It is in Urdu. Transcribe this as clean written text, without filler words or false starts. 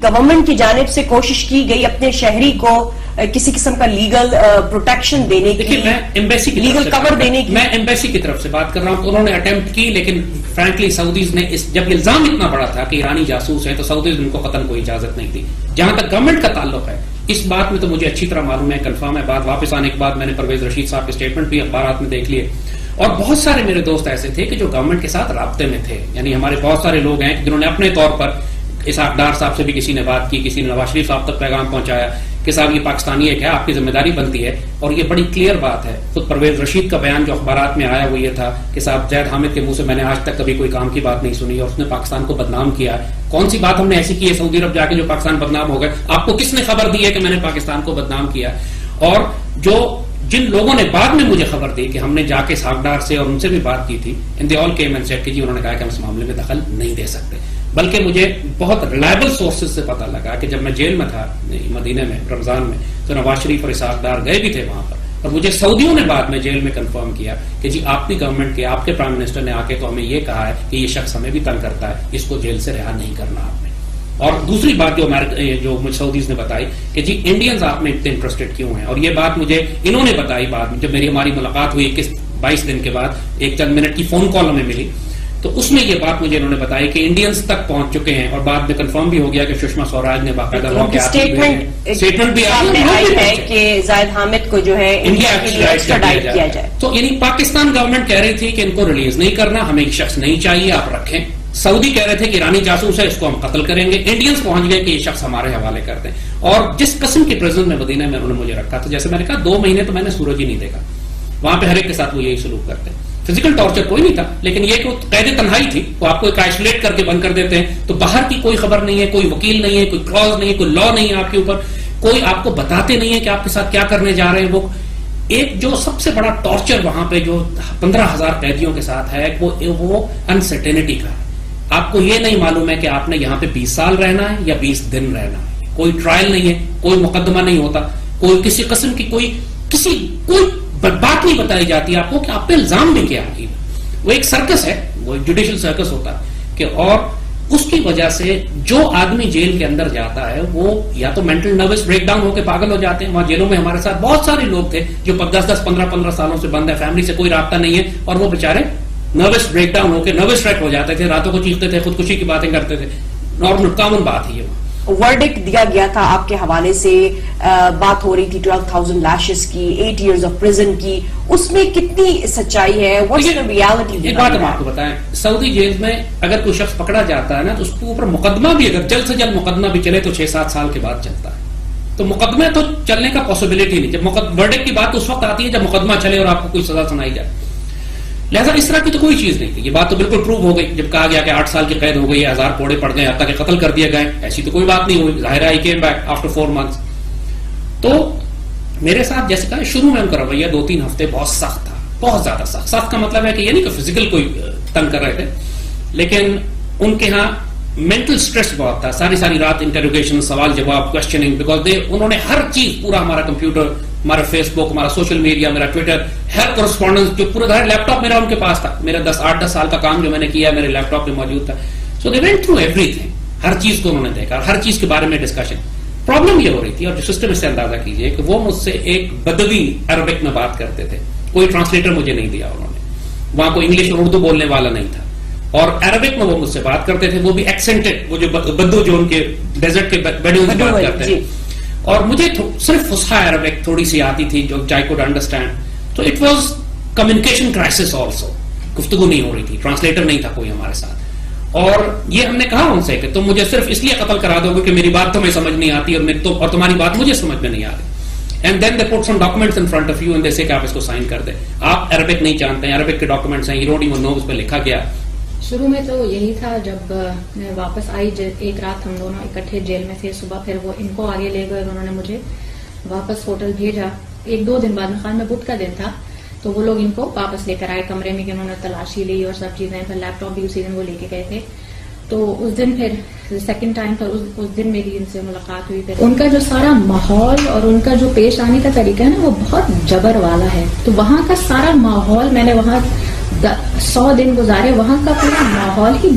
گورنمنٹ کی جانب سے کوشش کی گئی اپنے شہری کو کسی قسم کا لیگل پروٹیکشن دینے کی، میں ایمبیسی کی لیگل کور دینے کی، میں ایمبیسی کی طرف سے بات کر رہا ہوں. انہوں نے اٹیمپٹ کی، لیکن فرینکلی سعودیز نے جب الزام اتنا بڑا تھا کہ ایرانی جاسوس ہیں تو سعودیز نے ان کو قطعاً کوئی اجازت نہیں دی. جہاں تک گورنمنٹ کا تعلق ہے اس بات میں تو مجھے اچھی طرح معلوم ہے، کنفرم ہے. بات واپس آنے کے بعد میں نے پرویز رشید صاحب کے اسٹیٹمنٹ بھی اخبارات میں دیکھ لیے، اور بہت سارے میرے دوست ایسے تھے کہ جو گورنمنٹ کے ساتھ رابطے میں تھے. یعنی ہمارے بہت سارے لوگ ہیں جنہوں نے اپنے طور پر اسحاق ڈار صاحب سے بھی کسی نے بات کی، کسی نے نواز شریف صاحب تک پیغام پہنچایا کہ صاحب یہ پاکستانی ہے کیا، آپ کی ذمہ داری بنتی ہے. اور یہ بڑی کلیئر بات ہے. خود پرویز رشید کا بیان جو اخبارات میں آیا وہ یہ تھا کہ صاحب زید حامد کے منہ سے میں نے آج تک کبھی کوئی کام کی بات نہیں سنی، اور اس نے پاکستان کو بدنام کیا. کون سی بات ہم نے ایسی کی ہے سعودی عرب جا کے جو پاکستان بدنام ہو گئے؟ آپ کو کس نے خبر دی ہے کہ میں نے پاکستان کو بدنام کیا؟ اور جن لوگوں نے بعد میں مجھے خبر دی کہ ہم نے جا کے اسحاق ڈار سے اور ان سے بھی بات کی تھی، ان دی آل کیم اینڈ سیڈ کہ جی انہوں نے کہا کہ ہم اس معاملے میں دخل نہیں دے سکتے. بلکہ مجھے بہت ریلائبل سورسز سے پتہ لگا کہ جب میں جیل میں تھا مدینے میں رمضان میں، تو نواز شریف اور اسحاق ڈار گئے بھی تھے وہاں پر، اور مجھے سعودیوں نے بعد میں جیل میں کنفرم کیا کہ جی آپ کی گورنمنٹ کے، آپ کے پرائم منسٹر نے آ کے تو ہمیں یہ کہا ہے کہ یہ شخص ہمیں بھی تنگ کرتا ہے، اس کو جیل سے رہا نہیں کرنا آپ نے. اور دوسری بات جو مجھے سعودیز نے بتائی کہ جی انڈینز آپ میں اتنے انٹرسٹڈ کیوں ہیں، اور یہ بات مجھے انہوں نے بتائی بعد میں جب ہماری ملاقات ہوئی 21-22 دن کے بعد، ایک چند منٹ کی فون کال ہمیں ملی، تو اس میں یہ بات مجھے انہوں نے بتائی کہ انڈینز تک پہنچ چکے ہیں، اور بعد میں کنفرم بھی ہو گیا کہ سشما سوراج نے باقاعدہ اسٹیٹمنٹ بھی آئی ہے کہ زاہد حامد کو جو ہے انڈیا ایکسٹراڈائٹ کیا جائے. تو یعنی پاکستان گورنمنٹ کہہ رہی تھی کہ ان کو ریلیز نہیں کرنا، ہمیں ایک شخص نہیں چاہیے، آپ رکھیں. سعودی کہہ رہے تھے کہ ایرانی جاسوس ہے، اس کو ہم قتل کریں گے. انڈینز پہنچ گئے کہ یہ شخص ہمارے حوالے کر دیں. اور جس قسم کی پریزن میں مدینہ میں انہوں نے مجھے رکھا تھا، جیسے میں نے کہا 2 مہینے تو میں نے سورج ہی نہیں دیکھا. وہاں پہ ہر ایک کے ساتھ وہ یہی سلوک کرتے ہیں. فزیکل ٹارچر کوئی نہیں تھا، لیکن یہ کہ قید تنہائی تھی، وہ آپ کو ایک آئسولیٹ کر کے بند کر دیتے ہیں، تو باہر کی کوئی خبر نہیں ہے، کوئی وکیل نہیں ہے، کوئی کلاز نہیں ہے، کوئی لا نہیں ہے آپ کے اوپر، کوئی آپ کو بتاتے نہیں ہے کہ آپ کے ساتھ کیا کرنے جا رہے ہیں. وہ ایک جو سب سے بڑا ٹارچر وہاں پہ جو 15,000 قیدیوں کے ساتھ ہے وہ انسرٹینٹی کا ہے. آپ کو یہ نہیں معلوم ہے کہ آپ نے یہاں پہ 20 سال رہنا ہے یا 20 دن رہنا ہے. کوئی ٹرائل نہیں ہے، کوئی مقدمہ نہیں ہوتا، کوئی کسی قسم کی کوئی بات نہیں بتائی جاتی آپ کو کہ آپ پہ الزام بھی کیا ہے. وہ ایک سرکس ہے، وہ ایک جوڈیشل سرکس ہوتا ہے کہ، اور اس کی وجہ سے جو آدمی جیل کے اندر جاتا ہے وہ یا تو مینٹل نروس بریک ڈاؤن ہو کے پاگل ہو جاتے ہیں. وہاں جیلوں میں ہمارے ساتھ بہت سارے لوگ تھے جو 10-10 15-15 سالوں سے بند ہے، فیملی سے کوئی رابطہ نہیں ہے، اور وہ بیچارے نروس بریک ڈاؤن ہو کے نروس ریک ہو جاتے تھے، راتوں کو چیختے تھے، خودکشی کی باتیں کرتے تھے. نارمل کامن بات ہے. ورڈکٹ دیا گیا تھا آپ کے حوالے سے، بات ہو رہی تھی 12,000 لاشز کی، 8 years of prison کی، اس میں کتنی سچائی ہے؟ What's the reality؟ ایک بات ہم آپ کو بتائیں، سعودی جیل میں اگر کوئی شخص پکڑا جاتا ہے نا تو اس کے اوپر مقدمہ بھی اگر جلد سے جلد مقدمہ بھی چلے تو 6-7 سال کے بعد چلتا ہے. تو مقدمے تو چلنے کا پاسبلٹی نہیں. جب ورڈکٹ کی بات اس وقت آتی ہے جب مقدمہ چلے اور آپ کو کوئی سزا سنائی جائے. لہذا اس طرح کی تو کوئی چیز نہیں تھی. یہ بات تو بالکل پروو ہو گئی جب کہا گیا کہ 8 سال کی قید ہو گئی ہے، 1000 کوڑے پڑ گئے، حتیٰ کہ قتل کر دیے گئے. ایسی تو کوئی بات نہیں ہوئی. ظاہر ہے کیم بیک آفٹر 4 months. تو میرے ساتھ جیسے کہا شروع میں ان کا رویہ 2-3 ہفتے بہت سخت تھا، بہت زیادہ سخت. سخت کا مطلب ہے کہ یہ نہیں کہ فزیکل کوئی تنگ کر رہے تھے، لیکن ان کے ہاں مینٹل سٹریس بہت تھا. ساری رات انٹروگیشن، سوال جواب، کوشچننگ، بیکاز انہوں نے ہر چیز، پورا ہمارا کمپیوٹر، ہمارا فیس بک، ہمارا سوشل میڈیا، میرا ٹویٹر، ہر کورسپونڈنس جو پورا لیپ ٹاپ میرا ان کے پاس تھا. میرا 8-10 سال کا کام جو میں نے کیا میرے لیپ ٹاپ پہ موجود تھا. So they went through everything. ہر چیز کو انہوں نے دیکھا، ہر چیز کے بارے میں ڈسکشن. پرابلم یہ ہو رہی تھی، اور جو سسٹم اس سے اندازہ کیجئے کہ وہ مجھ سے ایک بدوی عربک میں بات کرتے تھے. کوئی ٹرانسلیٹر مجھے نہیں دیا انہوں نے. وہاں کوئی انگلش اور اردو بولنے والا نہیں تھا، اور عربک میں وہ مجھ سے بات کرتے تھے، وہ بھی ایکسنٹڈ، وہ جو بدو جو ان کے ڈیزرٹ کے بیڈو سے بات کرتے ہیں. اور مجھے صرف فصحی عربک تھوڑی سی آتی تھی جو I could understand. تو it was communication crisis also. گفتگو نہیں ہو رہی تھی، ٹرانسلیٹر نہیں تھا کوئی ہمارے ساتھ. اور یہ ہم نے کہا ان سے کہ تم مجھے صرف اس لیے قتل کرا دو گے کہ میری بات تمہیں سمجھ نہیں آتی اور تمہاری بات مجھے سمجھ میں نہیں آ رہی. And then they put some documents in front of you and they say کہ آپ اس کو سائن کر دیں. آپ عربک نہیں جانتے ہیں، عربک کے ڈاکومنٹس ہیں، یو ڈونٹ ایون نو اس پہ لکھا گیا. شروع میں تو یہی تھا، جب میں واپس آئی ایک رات ہم دونوں اکٹھے جیل میں تھے. صبح پھر وہ ان کو آگے لے گئے، انہوں نے مجھے واپس ہوٹل بھیجا. 1-2 دن بعد خان میں بدھ کا دن تھا تو وہ لوگ ان کو واپس لے کر آئے کمرے میں، کہ انہوں نے تلاشی لی اور سب چیزیں. پھر لیپ ٹاپ بھی اسی دن وہ لے کے گئے تھے. تو اس دن پھر سیکنڈ ٹائم پر اس دن میری ان سے ملاقات ہوئی. پھر ان کا جو سارا ماحول اور ان کا جو پیش آنے کا طریقہ ہے نا وہ بہت جبر والا ہے. تو وہاں کا سارا ماحول، میں نے وہاں 100 دن گزارے، وہاں کا پورا ماحول ہی